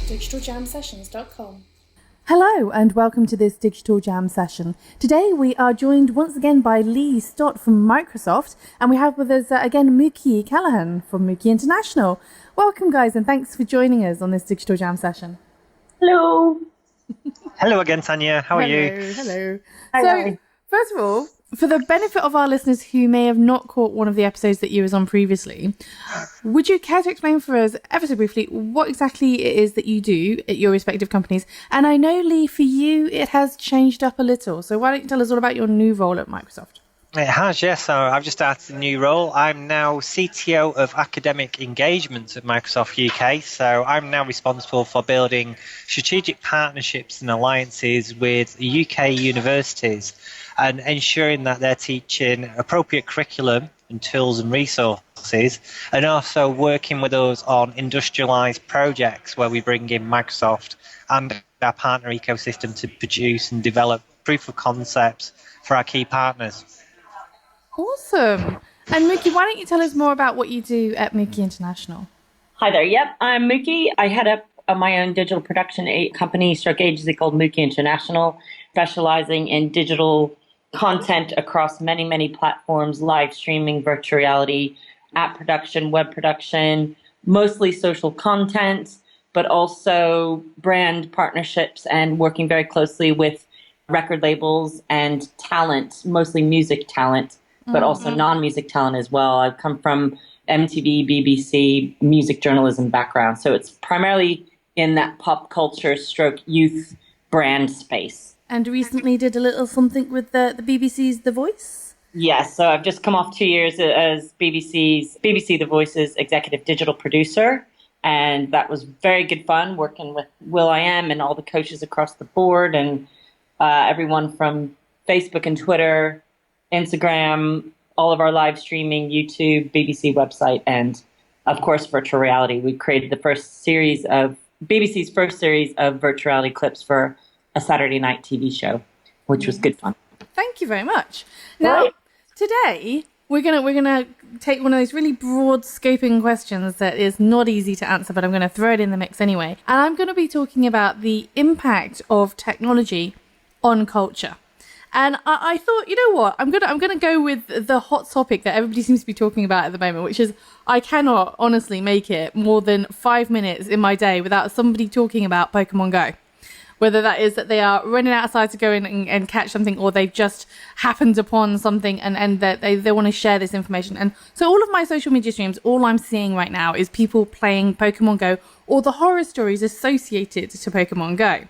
digitaljamsessions.com. Hello and welcome to this Digital Jam session. Today we are joined once again by Lee Stott from Microsoft, and we have with us again Mookie Callahan from Mookie International. Welcome guys, and thanks for joining us on this Digital Jam session. Hello. Hello again, Tanya. How are you? Hello. Hi. So, first of all, for the benefit of our listeners who may have not caught one of the episodes that you was on previously, would you care to explain for us, ever so briefly, what exactly it is that you do at your respective companies? And I know, Lee, for you, it has changed up a little. So why don't you tell us all about your new role at Microsoft? It has, yes. So I've just started a new role. I'm now CTO of Academic Engagements at Microsoft UK. So I'm now responsible for building strategic partnerships and alliances with UK universities and ensuring that they're teaching appropriate curriculum and tools and resources, and also working with us on industrialized projects where we bring in Microsoft and our partner ecosystem to produce and develop proof of concepts for our key partners. Awesome. And Mookie, why don't you tell us more about what you do at Mookie International? Hi there. Yep, I'm Mookie. I head up my own digital production company, stroke agency called Mookie International, specializing in digital content across many, many platforms, live streaming, virtual reality, app production, web production, mostly social content, but also brand partnerships and working very closely with record labels and talent, mostly music talent, but also non-music talent as well. I've come from MTV, BBC, music journalism background. So it's primarily in that pop culture stroke youth brand space. And recently did a little something with the BBC's The Voice? Yes, so I've just come off 2 years as BBC The Voice's executive digital producer. And that was very good fun working with will.i.am and all the coaches across the board and everyone from Facebook and Twitter, Instagram, all of our live streaming, YouTube, BBC website, and of course, virtual reality. We created the BBC's first series of virtual reality clips for a Saturday night TV show, which was good fun. Thank you very much. Now, today we're gonna take one of those really broad scoping questions that is not easy to answer, but I'm going to throw it in the mix anyway. And I'm going to be talking about the impact of technology on culture. And I thought, you know what, I'm gonna go with the hot topic that everybody seems to be talking about at the moment, which is I cannot honestly make it more than 5 minutes in my day without somebody talking about Pokemon Go. Whether that is that they are running outside to go in and catch something, or they've just happened upon something and that they want to share this information. And so all of my social media streams, all I'm seeing right now is people playing Pokemon Go or the horror stories associated to Pokemon Go.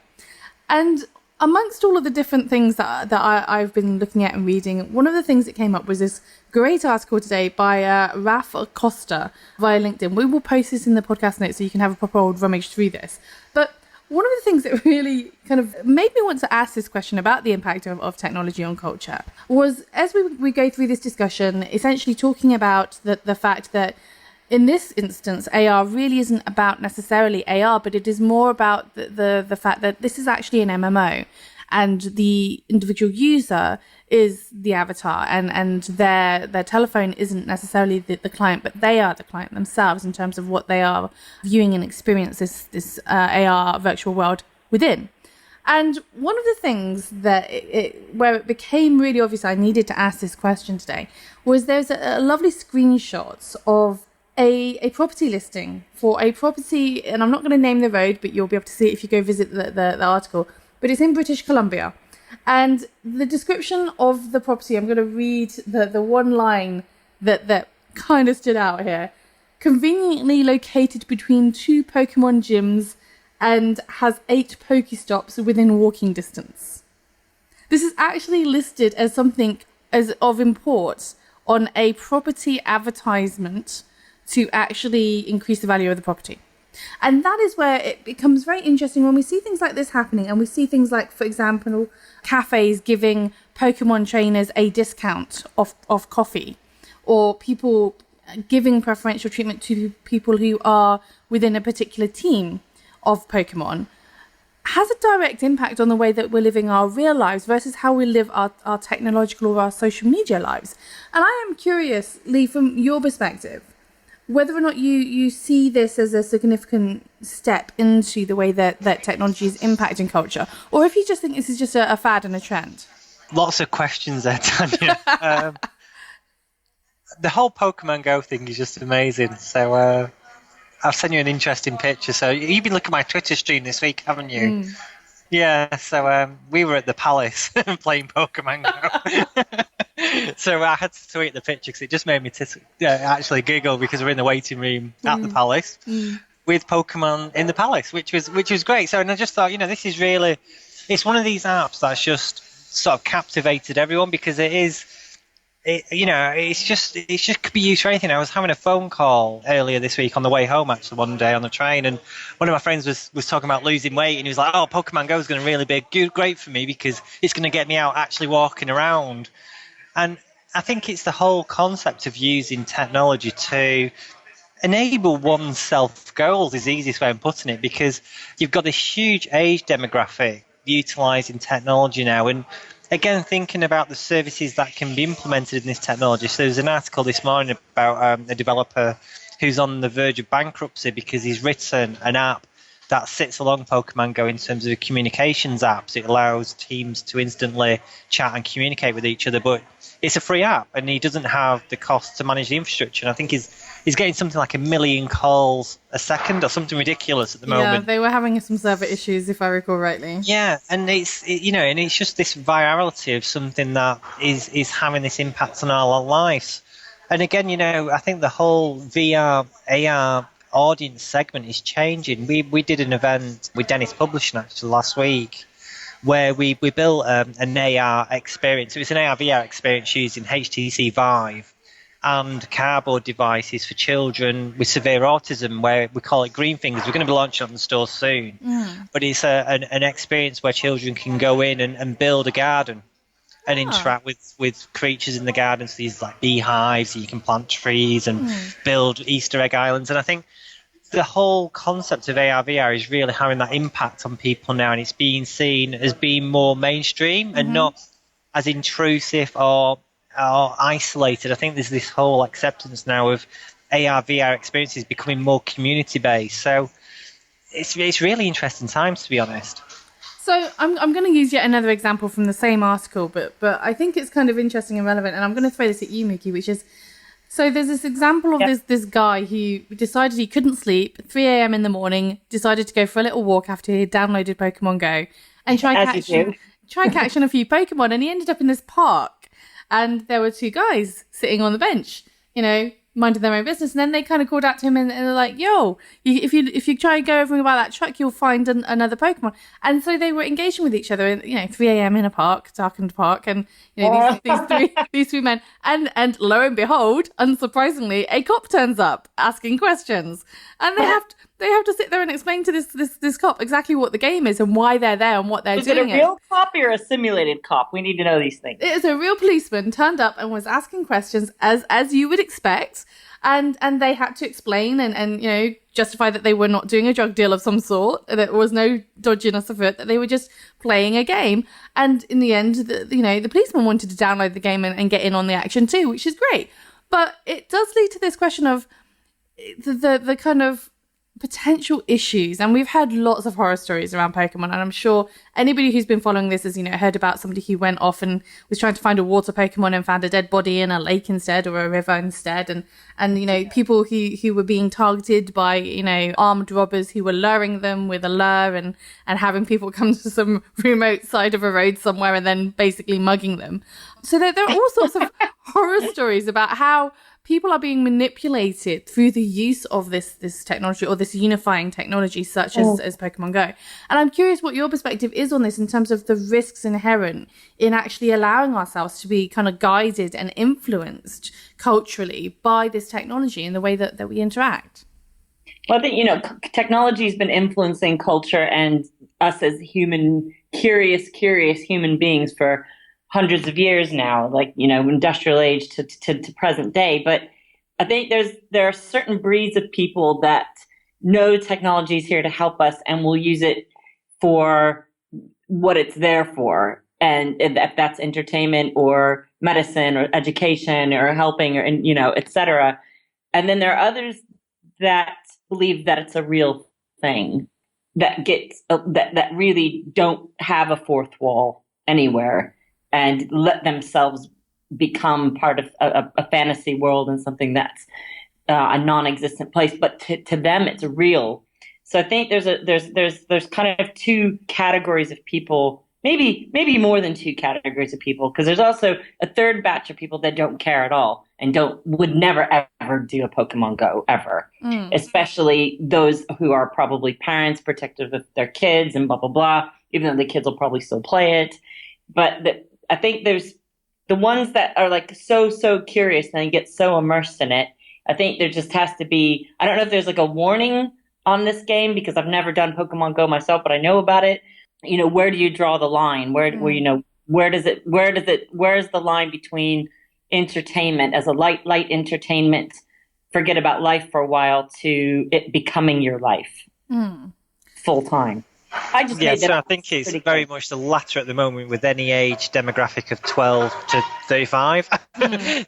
And amongst all of the different things that I've been looking at and reading, one of the things that came up was this great article today by Raf Costa via LinkedIn. We will post this in the podcast notes so you can have a proper old rummage through this. But one of the things that really kind of made me want to ask this question about the impact of technology on culture was, as we go through this discussion, essentially talking about the fact that in this instance, AR really isn't about necessarily AR, but it is more about the fact that this is actually an MMO and the individual user is the avatar and their telephone isn't necessarily the client, but they are the client themselves in terms of what they are viewing and experience this AR virtual world within. And one of the things that where it became really obvious I needed to ask this question today was there's a lovely screenshot of a property listing for a property, and I'm not going to name the road, but you'll be able to see it if you go visit the article, but it's in British Columbia. And the description of the property, I'm going to read the one line that kind of stood out here. Conveniently located between two Pokemon gyms and has 8 Pokestops within walking distance. This is actually listed as something as of import on a property advertisement to actually increase the value of the property. And that is where it becomes very interesting when we see things like this happening, and we see things like, for example, cafes giving Pokemon trainers a discount off coffee, or people giving preferential treatment to people who are within a particular team of Pokemon, has a direct impact on the way that we're living our real lives versus how we live our technological or our social media lives. And I am curious, Lee, from your perspective, whether or not you see this as a significant step into the way that technology is impacting culture, or if you just think this is just a fad and a trend. Lots of questions there, Tanya. The whole Pokemon Go thing is just amazing. So I'll send you an interesting picture. So you've been looking at my Twitter stream this week, haven't you? Yeah, so we were at the Palace playing Pokemon Go. So I had to tweet the picture because it just made me actually giggle because we're in the waiting room at the Palace with Pokemon in the Palace, which was great. So, and I just thought, this is really, it's one of these apps that's just sort of captivated everyone because it's just could be used for anything. I was having a phone call earlier this week on the way home, actually, one day on the train, and one of my friends was talking about losing weight, and he was like, "Oh, Pokemon Go is going to really be great for me because it's going to get me out actually walking around." And I think it's the whole concept of using technology to enable one's self goals is the easiest way of putting it, because you've got this huge age demographic utilising technology now, and again, thinking about the services that can be implemented in this technology. So there's an article this morning about a developer who's on the verge of bankruptcy because he's written an app that sits along Pokemon Go in terms of a communications app. So it allows teams to instantly chat and communicate with each other, but it's a free app and he doesn't have the cost to manage the infrastructure. And I think he's getting something like 1 million calls a second or something ridiculous at the moment. Yeah, they were having some server issues, if I recall rightly. Yeah, and it's just this virality of something that is having this impact on our lives. And again, I think the whole VR, AR audience segment is changing. We did an event with Dennis Publishing actually last week where we built an AR experience. It was an AR VR experience using HTC Vive and cardboard devices for children with severe autism, where we call it Green Fingers. We're going to be launching it on the store soon. But it's an experience where children can go in and build a garden and interact with creatures in the garden. So these like beehives, so you can plant trees and build Easter egg islands. And I think the whole concept of AR VR is really having that impact on people now, and it's being seen as being more mainstream and not as intrusive or isolated. I think there's this whole acceptance now of AR VR experiences becoming more community based. So it's really interesting times, to be honest. So I'm going to use yet another example from the same article, but I think it's kind of interesting and relevant, and I'm going to throw this at you, Mookie, which is, so there's this example of this guy who decided he couldn't sleep at 3 a.m. in the morning, decided to go for a little walk after he had downloadminded Pokemon Go and try catching a few Pokemon, and he ended up in this park. And there were two guys sitting on the bench, minding their own business. And then they kind of called out to him and they're like, yo, if you try and go over by that truck, you'll find another Pokemon. And so they were engaging with each other, 3 a.m. in a park, darkened park. And, these three men. And lo and behold, unsurprisingly, a cop turns up asking questions. And they have to sit there and explain to this cop exactly what the game is and why they're there and what they're doing. Is it a real cop or a simulated cop? We need to know these things. It is a real policeman turned up and was asking questions as you would expect, and they had to explain and justify that they were not doing a drug deal of some sort, that there was no dodginess afoot, that they were just playing a game. And in the end, the policeman wanted to download the game and get in on the action too, which is great. But it does lead to this question of the kind of potential issues, and we've had lots of horror stories around Pokemon, and I'm sure anybody who's been following this has heard about somebody who went off and was trying to find a water Pokemon and found a dead body in a lake instead, or a river instead, and people who were being targeted by armed robbers who were luring them with a lure and having people come to some remote side of a road somewhere and then basically mugging them. So there are all sorts of horror stories about how people are being manipulated through the use of this technology, or this unifying technology such as Pokemon Go. And I'm curious what your perspective is on this in terms of the risks inherent in actually allowing ourselves to be kind of guided and influenced culturally by this technology in the way that we interact. Well, I think, technology has been influencing culture and us as curious human beings for hundreds of years now, like, industrial age to present day. But I think there are certain breeds of people that know technology is here to help us and will use it for what it's there for. And if that's entertainment or medicine or education or helping or, et cetera. And then there are others that believe that it's a real thing, that gets that really don't have a fourth wall anywhere and let themselves become part of a fantasy world and something that's a non-existent place, but to them it's real. So I think there's kind of two categories of people, maybe more than two categories of people, because there's also a third batch of people that don't care at all and would never ever do a Pokemon Go ever, especially those who are probably parents protective of their kids and blah blah blah. Even though the kids will probably still play it, but I think there's the ones that are like so curious and get so immersed in it. I think there just has to be, I don't know if there's like a warning on this game because I've never done Pokemon Go myself, but I know about it. You know, where do you draw the line? Where you know, where's the line between entertainment as a light entertainment, forget about life for a while, to it becoming your life full time? I think it's very much the latter at the moment with any age demographic of 12 to 35.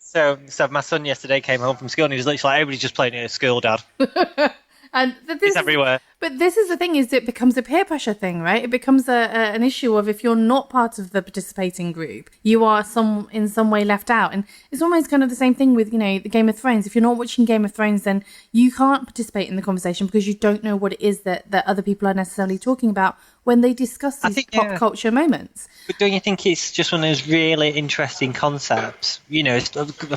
So my son yesterday came home from school and he was literally like, everybody's just playing it at school, Dad. And it's everywhere. But this is the thing, is it becomes a peer pressure thing, right? It becomes an issue of, if you're not part of the participating group, you are in some way left out. And it's almost kind of the same thing with, you know, the Game of Thrones. If you're not watching Game of Thrones, then you can't participate in the conversation because you don't know what it is that other people are necessarily talking about when they discuss these pop culture moments. But don't you think it's just one of those really interesting concepts? You know,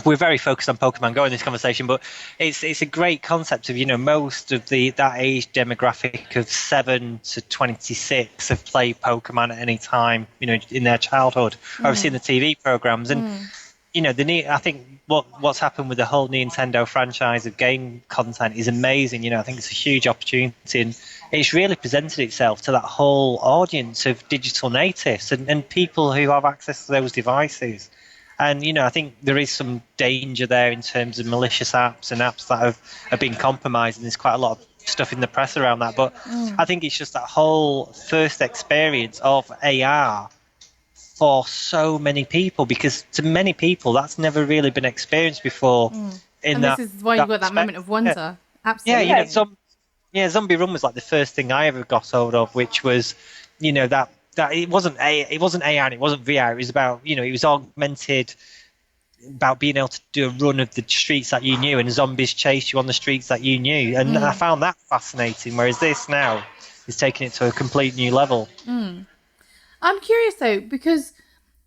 we're very focused on Pokemon Go in this conversation, but it's a great concept of, you know, most of that age demographic of 7 to 26 have played Pokemon at any time, you know, in their childhood, or have seen the TV programs. And, you know, I think what's happened with the whole Nintendo franchise of game content is amazing. You know, I think it's a huge opportunity, and it's really presented itself to that whole audience of digital natives and people who have access to those devices. And, you know, I think there is some danger there in terms of malicious apps and apps that have been compromised, and there's quite a lot of stuff in the press around that. But I think it's just that whole first experience of AR for so many people, because to many people that's never really been experienced before. And this is why you got that moment of wonder. Yeah. Absolutely. Yeah, you know, Zombie Run was like the first thing I ever got hold of, which was, you know, that it wasn't AR and it wasn't VR. It was about, you know, it was augmented, about being able to do a run of the streets that you knew, and zombies chase you on the streets that you knew. And I found that fascinating, whereas this now is taking it to a complete new level. I'm curious though, because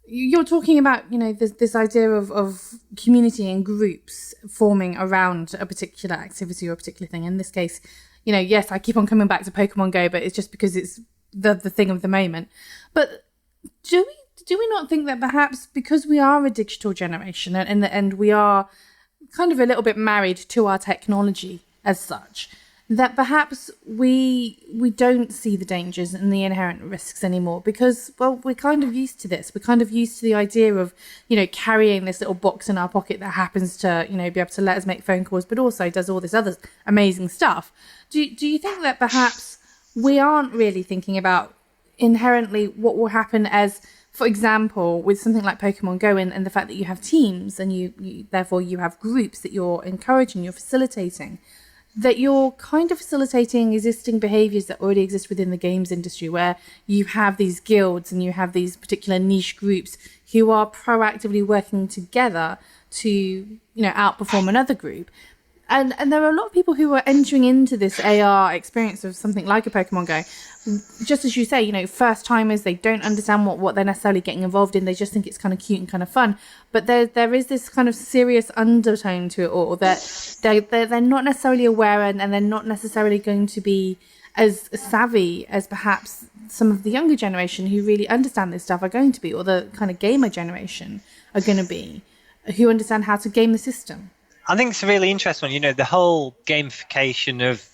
you're talking about, you know, this idea of community and groups forming around a particular activity or a particular thing. In this case, you know, yes, I keep on coming back to Pokemon Go, but it's just because it's the thing of the moment. But do we not think that perhaps because we are a digital generation and we are kind of a little bit married to our technology as such, that perhaps we don't see the dangers and the inherent risks anymore because, well, we're kind of used to this. We're kind of used to the idea of, you know, carrying this little box in our pocket that happens to, you know, be able to let us make phone calls, but also does all this other amazing stuff. Do you think that perhaps we aren't really thinking about inherently what will happen as, for example, with something like Pokemon Go and the fact that you have teams and you therefore you have groups that you're encouraging, you're facilitating, that you're kind of facilitating existing behaviors that already exist within the games industry, where you have these guilds and you have these particular niche groups who are proactively working together to, you know, outperform another group. And there are a lot of people who are entering into this AR experience of something like a Pokemon Go. Just as you say, you know, first timers, they don't understand what they're necessarily getting involved in. They just think it's kind of cute and kind of fun. But there is this kind of serious undertone to it all, that they're not necessarily aware and they're not necessarily going to be as savvy as perhaps some of the younger generation who really understand this stuff are going to be, or the kind of gamer generation are going to be, who understand how to game the system. I think it's a really interesting one. You know, the whole gamification of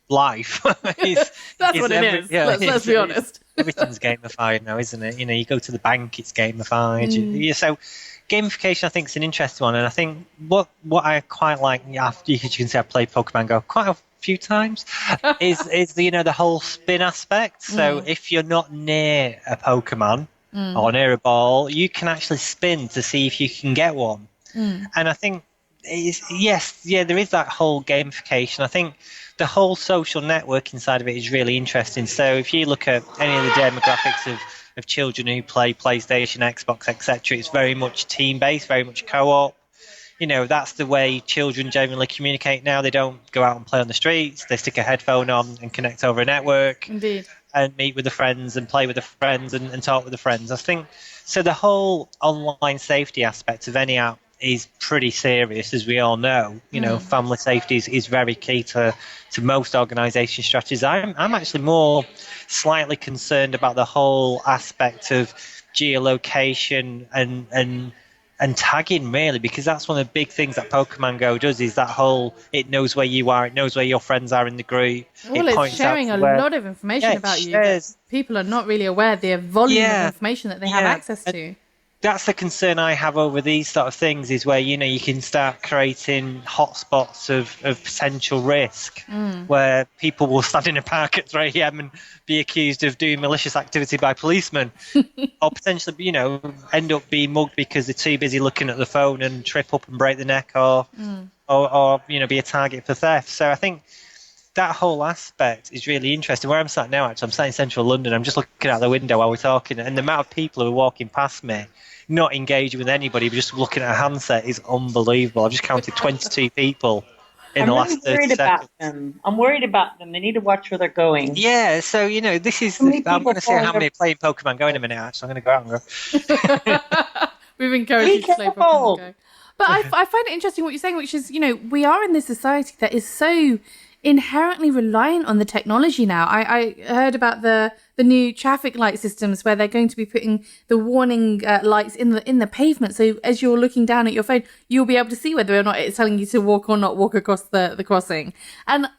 life is that's what it is. Yeah, let's be honest. Everything's gamified now, isn't it? You know, you go to the bank, it's gamified. So gamification, I think, is an interesting one. And I think what I quite like, after you can say I played Pokemon Go quite a few times, is the, you know, the whole spin aspect. So if you're not near a Pokemon or near a ball, you can actually spin to see if you can get one. And I think There is that whole gamification. I think the whole social networking side of it is really interesting. So if you look at any of the demographics of children who play PlayStation, Xbox, etc., it's very much team-based, very much co-op. That's the way children generally communicate now. They don't go out and play on the streets. They stick a headphone on and connect over a network. Indeed. And meet with the friends and play with the friends and talk with the friends. I think so. The whole online safety aspect of any app is pretty serious, as we all know. Family safety is very key to most organisation strategies. I'm actually more slightly concerned about the whole aspect of geolocation and tagging, really, because that's one of the big things that Pokemon Go does, is that whole, it knows where you are, it knows where your friends are in the group. Well, it's sharing a lot of information about you that people are not really aware of the volume of information that they have access to. That's the concern I have over these sort of things, is where, you can start creating hotspots of potential risk, where people will stand in a park at 3 a.m. and be accused of doing malicious activity by policemen, or potentially, end up being mugged because they're too busy looking at the phone and trip up and break the neck, or be a target for theft. So I think that whole aspect is really interesting. Where I'm sat now, actually, I'm sat in central London. I'm just looking out the window while we're talking, and the amount of people who are walking past me, not engaging with anybody, but just looking at a handset, is unbelievable. I've just counted 22 people in the last 30 seconds. I'm worried about them. They need to watch where they're going. Yeah, so, this is... I'm going to say how many are playing Pokemon Go in a minute, actually. I'm going to go out and go. We've encouraged you to play Pokemon Go. But I find it interesting what you're saying, which is, we are in this society that is so inherently reliant on the technology now. I heard about the new traffic light systems where they're going to be putting the warning lights in the pavement. So as you're looking down at your phone, you'll be able to see whether or not it's telling you to walk or not walk across the crossing. And,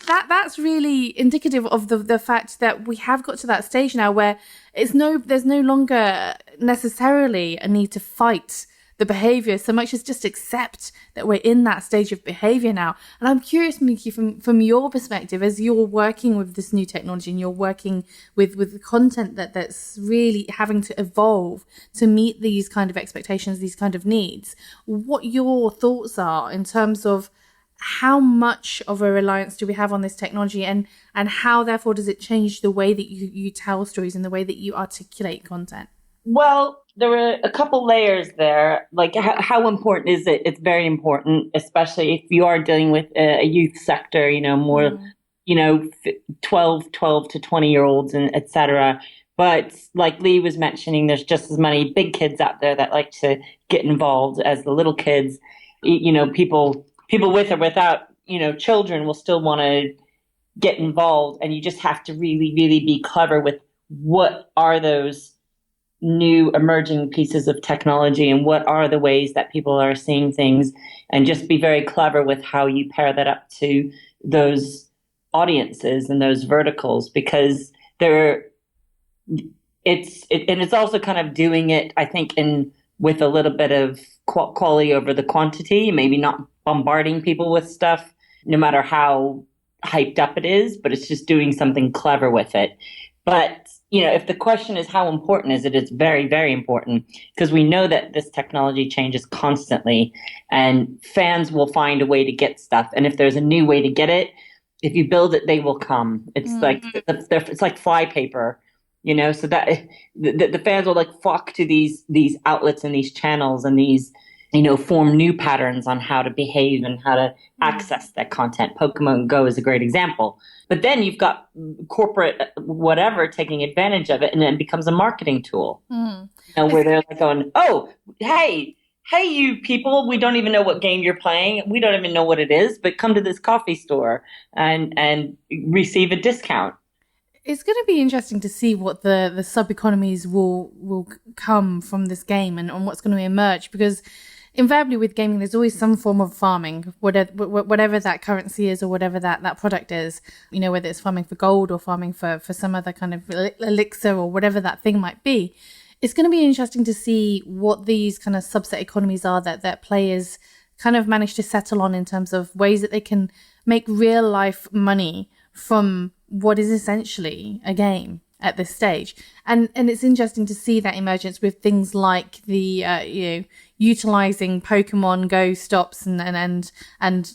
that's really indicative of the fact that we have got to that stage now where there's no longer necessarily a need to fight the behavior so much as just accept that we're in that stage of behavior now. And I'm curious, Miki, from your perspective, as you're working with this new technology and you're working with the content that's really having to evolve to meet these kind of expectations, these kind of needs, what your thoughts are in terms of how much of a reliance do we have on this technology, and how therefore does it change the way that you tell stories and the way that you articulate content? Well, there were a couple layers there. Like, how important is it? It's very important, especially if you are dealing with a youth sector, more, 12 to 20-year-olds and et cetera. But like Lee was mentioning, there's just as many big kids out there that like to get involved as the little kids. People with or without, children will still want to get involved. And you just have to really, really be clever with what are those new emerging pieces of technology and what are the ways that people are seeing things, and just be very clever with how you pair that up to those audiences and those verticals, because it's also kind of doing it, I think, with a little bit of quality over the quantity, maybe not bombarding people with stuff no matter how hyped up it is, but it's just doing something clever with it. But if the question is how important is it, it's very, very important, because we know that this technology changes constantly and fans will find a way to get stuff. And if there's a new way to get it, if you build it, they will come. It's it's like flypaper, so that the fans will like flock to these outlets and these channels and these, form new patterns on how to behave and how to access that content. Pokemon Go is a great example. But then you've got corporate whatever taking advantage of it, and then it becomes a marketing tool. Where they're like going, oh, hey, you people, we don't even know what game you're playing. We don't even know what it is, but come to this coffee store and receive a discount. It's going to be interesting to see what the sub-economies will come from this game and what's going to emerge, because invariably with gaming, there's always some form of farming, whatever that currency is or whatever that product is, whether it's farming for gold or farming for some other kind of elixir or whatever that thing might be. It's going to be interesting to see what these kind of subset economies are that players kind of manage to settle on in terms of ways that they can make real life money from what is essentially a game. at this stage. And it's interesting to see that emergence with things like the utilizing Pokemon Go stops and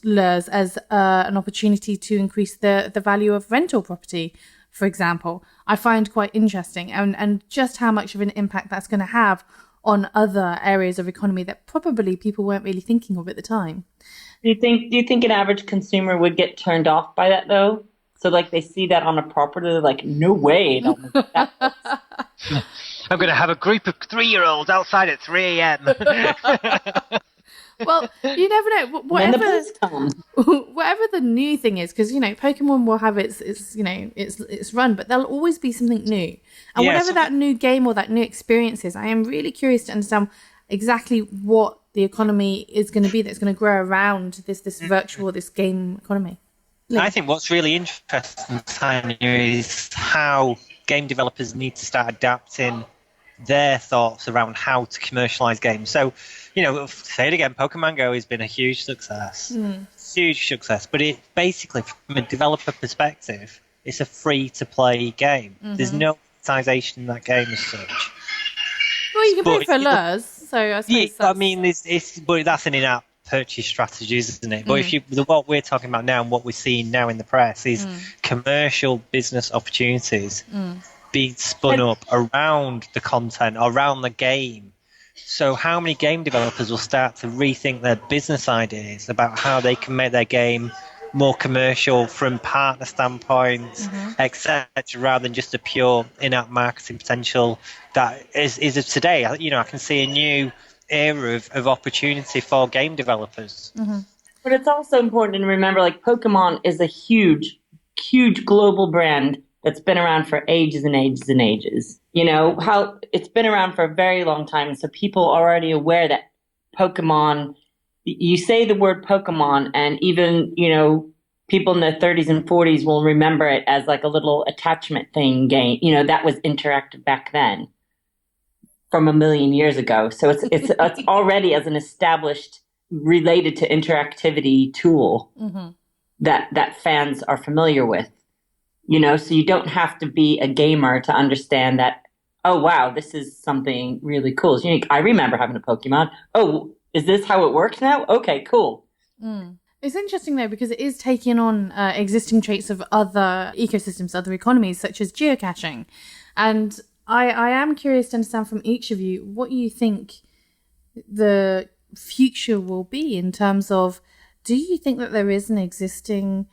lures as an opportunity to increase the value of rental property, for example. I find quite interesting, and just how much of an impact that's going to have on other areas of economy that probably people weren't really thinking of at the time. Do you think an average consumer would get turned off by that though? So like they see that on a property, they're like, no way. I'm going to have a group of 3-year-olds outside at 3 a.m. Well, you never know. Whatever the new thing is, because Pokemon will have its run, but there'll always be something new. And whatever that new game or that new experience is, I am really curious to understand exactly what the economy is going to be that's going to grow around this virtual, this game economy. I think what's really interesting, Tanya, is how game developers need to start adapting their thoughts around how to commercialize games. So, say it again, Pokemon Go has been a huge success. Huge success. But it basically, from a developer perspective, it's a free-to-play game. There's no monetization in that game as such. Well, you can pay for lures, so I suppose but that's an in-app purchase strategies, isn't it? But what we're talking about now and what we're seeing now in the press is commercial business opportunities being spun up around the content, around the game. So how many game developers will start to rethink their business ideas about how they can make their game more commercial from partner standpoints, etc., rather than just a pure in-app marketing potential that is of today. I can see a new era of opportunity for game developers. But it's also important to remember, like, Pokemon is a huge, huge global brand that's been around for ages and ages and ages. How it's been around for a very long time. So people are already aware that Pokemon, you say the word Pokemon, and even, people in their 30s and 40s will remember it as like a little attachment thing game, that was interactive back then from a million years ago. So it's already as an established, related to interactivity tool that fans are familiar with. So you don't have to be a gamer to understand that, oh, wow, this is something really cool. It's unique. I remember having a Pokemon. Oh, is this how it works now? Okay, cool. It's interesting, though, because it is taking on existing traits of other ecosystems, other economies, such as geocaching. And I am curious to understand from each of you what you think the future will be in terms of, do you think that there is an existing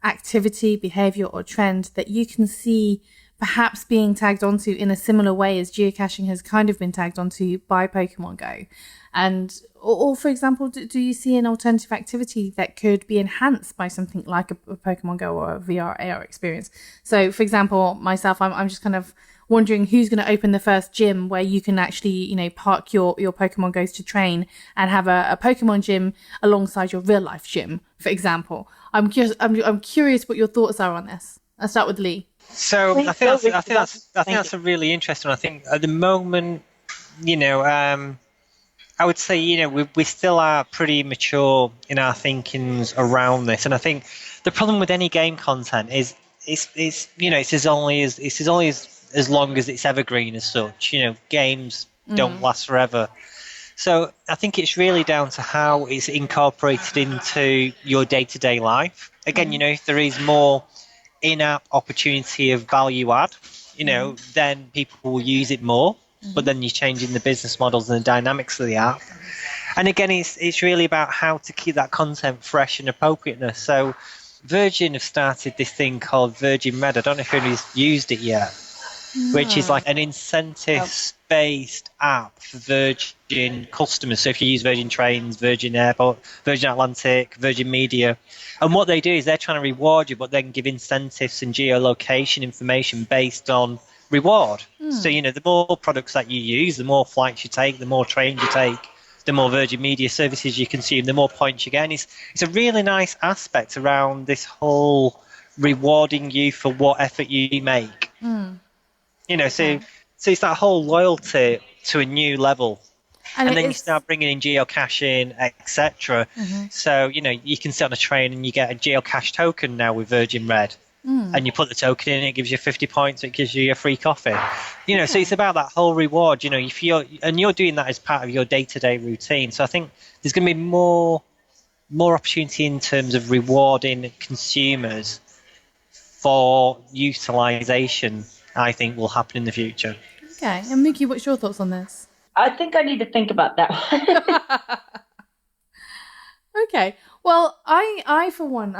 activity, behavior, or trend that you can see perhaps being tagged onto in a similar way as geocaching has kind of been tagged onto by Pokemon Go? And or for example, do you see an alternative activity that could be enhanced by something like a Pokemon Go or a VR AR experience? So for example, myself, I'm just kind of wondering who's going to open the first gym where you can actually, park your Pokemon Goes to train and have a Pokemon gym alongside your real life gym, for example. I'm curious what your thoughts are on this. I'll start with Lee. So I think that's a really interesting one. I think at the moment, I would say, we still are pretty mature in our thinkings around this. And I think the problem with any game content is it's as only as long as it's evergreen as such. Games don't last forever. So I think it's really down to how it's incorporated into your day-to-day life. Again, if there is more in-app opportunity of value add, then people will use it more. But then you're changing the business models and the dynamics of the app. And again, it's really about how to keep that content fresh and appropriateness. So Virgin have started this thing called Virgin Red. I don't know if anybody's used it yet, which is like an incentive-based app for Virgin customers. So if you use Virgin Trains, Virgin Airport, Virgin Atlantic, Virgin Media, and what they do is they're trying to reward you, but then give incentives and geolocation information based on reward. So, the more products that you use, the more flights you take, the more trains you take, the more Virgin Media services you consume, the more points you get. And it's a really nice aspect around this whole rewarding you for what effort you make. So it's that whole loyalty to a new level. And then you start bringing in geocaching, etc. So, you can sit on a train and you get a geocache token now with Virgin Red. and you put the token in, it gives you 50 points, it gives you a free coffee. So it's about that whole reward. If you're doing that as part of your day-to-day routine. So I think there's going to be more opportunity in terms of rewarding consumers for utilisation. I think will happen in the future. Okay, and Mookie, what's your thoughts on this? I think I need to think about that one. Okay. Well, I for one,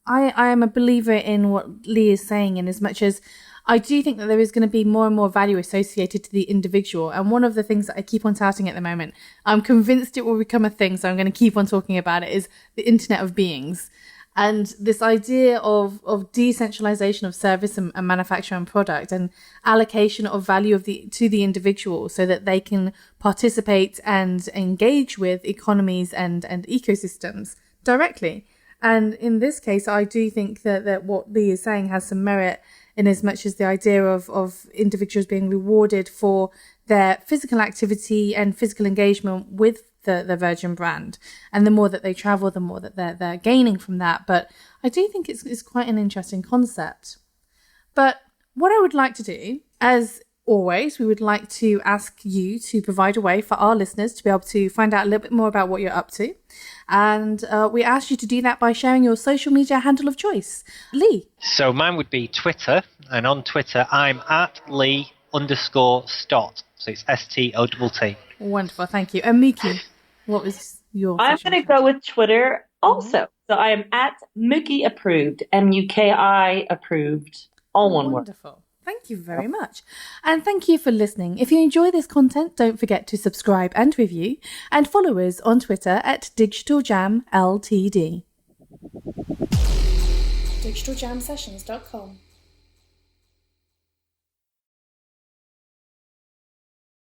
I am a believer in what Lee is saying, in as much as I do think that there is going to be more and more value associated to the individual. And one of the things that I keep on touting at the moment, I'm convinced it will become a thing, so I'm going to keep on talking about it, is the Internet of Beings. And this idea of decentralization of service and manufacture and product, and allocation of value to the individual, so that they can participate and engage with economies and ecosystems directly. And in this case, I do think that what Lee is saying has some merit, in as much as the idea of individuals being rewarded for their physical activity and physical engagement with the Virgin brand. And the more that they travel, the more that they're gaining from that. But I do think it's quite an interesting concept. But what I would like to do, as always, we would like to ask you to provide a way for our listeners to be able to find out a little bit more about what you're up to. And we ask you to do that by sharing your social media handle of choice. Lee? So mine would be Twitter. And on Twitter, I'm at Lee_Stott. So it's STOTT. Wonderful, thank you. And Mookie, what was your I'm going to go with Twitter also. So I am at Mookie Approved, MUKI Approved, all one word. Wonderful. Thank you very much. And thank you for listening. If you enjoy this content, don't forget to subscribe and review, and follow us on Twitter at Digital Jam Ltd. DigitalJamSessions.com